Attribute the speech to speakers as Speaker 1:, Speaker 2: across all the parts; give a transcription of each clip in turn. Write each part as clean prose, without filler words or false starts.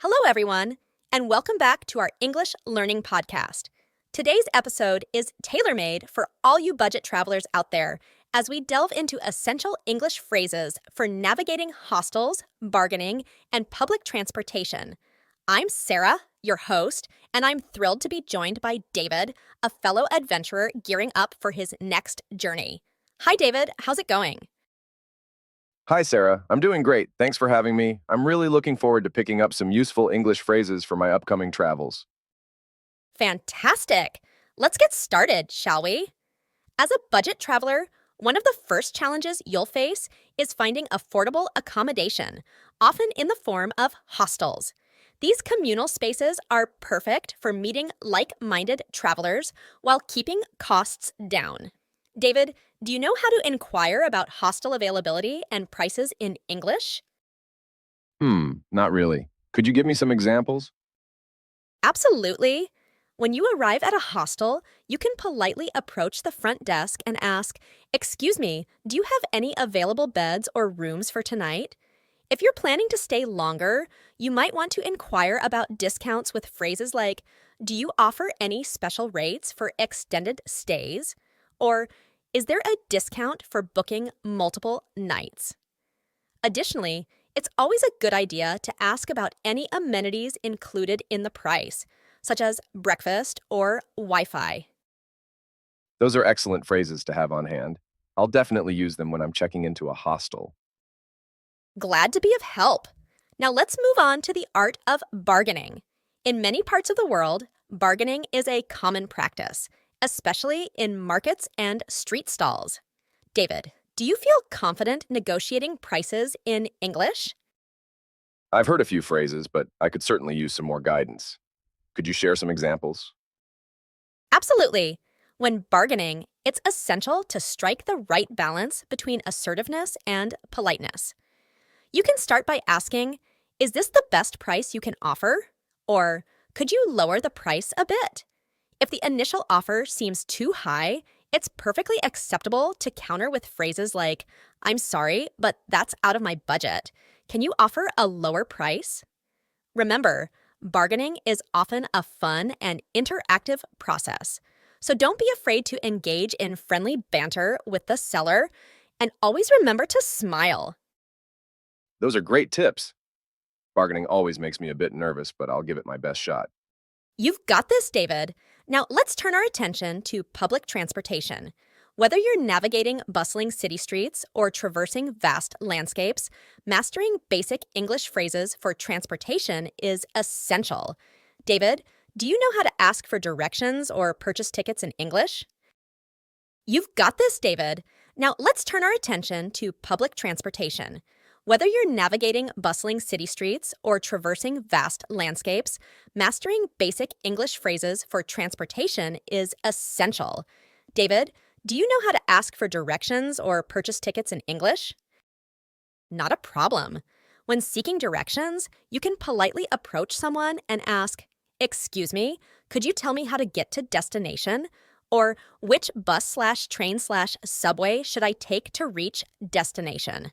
Speaker 1: Hello, everyone, and welcome back to our English learning podcast. Today's episode is tailor-made for all you budget travelers out there as we delve into essential English phrases for navigating hostels, bargaining, and public transportation. I'm Sarah, your host, and I'm thrilled to be joined by David, a fellow adventurer gearing up for his next journey. Hi, David. How's it going?
Speaker 2: Hi, Sarah. I'm doing great. Thanks for having me. I'm really looking forward to picking up some useful English phrases for my upcoming travels.
Speaker 1: Fantastic! Let's get started, shall we? As a budget traveler, one of the first challenges you'll face is finding affordable accommodation, often in the form of hostels. These communal spaces are perfect for meeting like-minded travelers while keeping costs down. David, do you know how to inquire about hostel availability and prices in English?
Speaker 2: Not really. Could you give me some examples?
Speaker 1: Absolutely. When you arrive at a hostel, you can politely approach the front desk and ask, "Excuse me, do you have any available beds or rooms for tonight?" If you're planning to stay longer, you might want to inquire about discounts with phrases like, "Do you offer any special rates for extended stays?" Or, "Is there a discount for booking multiple nights?" Additionally, it's always a good idea to ask about any amenities included in the price, such as breakfast or Wi-Fi.
Speaker 2: Those are excellent phrases to have on hand. I'll definitely use them when I'm checking into a hostel.
Speaker 1: Glad to be of help. Now let's move on to the art of bargaining. In many parts of the world, bargaining is a common practice, especially in markets and street stalls. David, do you feel confident negotiating prices in English?
Speaker 2: I've heard a few phrases, but I could certainly use some more guidance. Could you share some examples?
Speaker 1: Absolutely. When bargaining, it's essential to strike the right balance between assertiveness and politeness. You can start by asking, "Is this the best price you can offer?" Or, "Could you lower the price a bit?" If the initial offer seems too high, it's perfectly acceptable to counter with phrases like, "I'm sorry, but that's out of my budget. Can you offer a lower price?" Remember, bargaining is often a fun and interactive process. So don't be afraid to engage in friendly banter with the seller, and always remember to smile.
Speaker 2: Those are great tips. Bargaining always makes me a bit nervous, but I'll give it my best shot.
Speaker 1: You've got this, David. Now let's turn our attention to public transportation. Whether you're navigating bustling city streets or traversing vast landscapes, mastering basic English phrases for transportation is essential. David, do you know how to ask for directions or purchase tickets in English? You've got this, David. Now let's turn our attention to public transportation. Whether you're navigating bustling city streets or traversing vast landscapes, mastering basic English phrases for transportation is essential. David, do you know how to ask for directions or purchase tickets in English? Not a problem. When seeking directions, you can politely approach someone and ask, "Excuse me, could you tell me how to get to destination?" Or, "Which bus/train/subway should I take to reach destination?"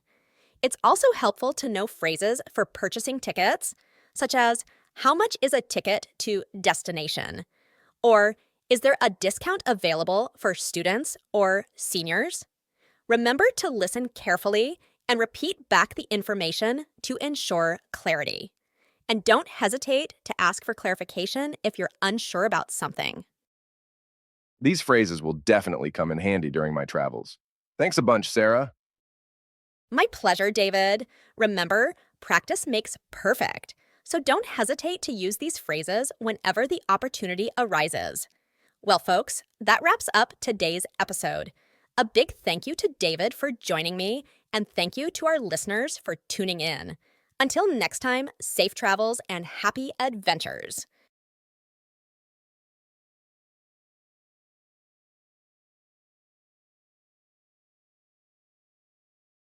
Speaker 1: It's also helpful to know phrases for purchasing tickets, such as, "How much is a ticket to destination?" Or, "Is there a discount available for students or seniors?" Remember to listen carefully and repeat back the information to ensure clarity. And don't hesitate to ask for clarification if you're unsure about something.
Speaker 2: These phrases will definitely come in handy during my travels. Thanks a bunch, Sarah.
Speaker 1: My pleasure, David. Remember, practice makes perfect. So don't hesitate to use these phrases whenever the opportunity arises. Well, folks, that wraps up today's episode. A big thank you to David for joining me, and thank you to our listeners for tuning in. Until next time, safe travels and happy adventures.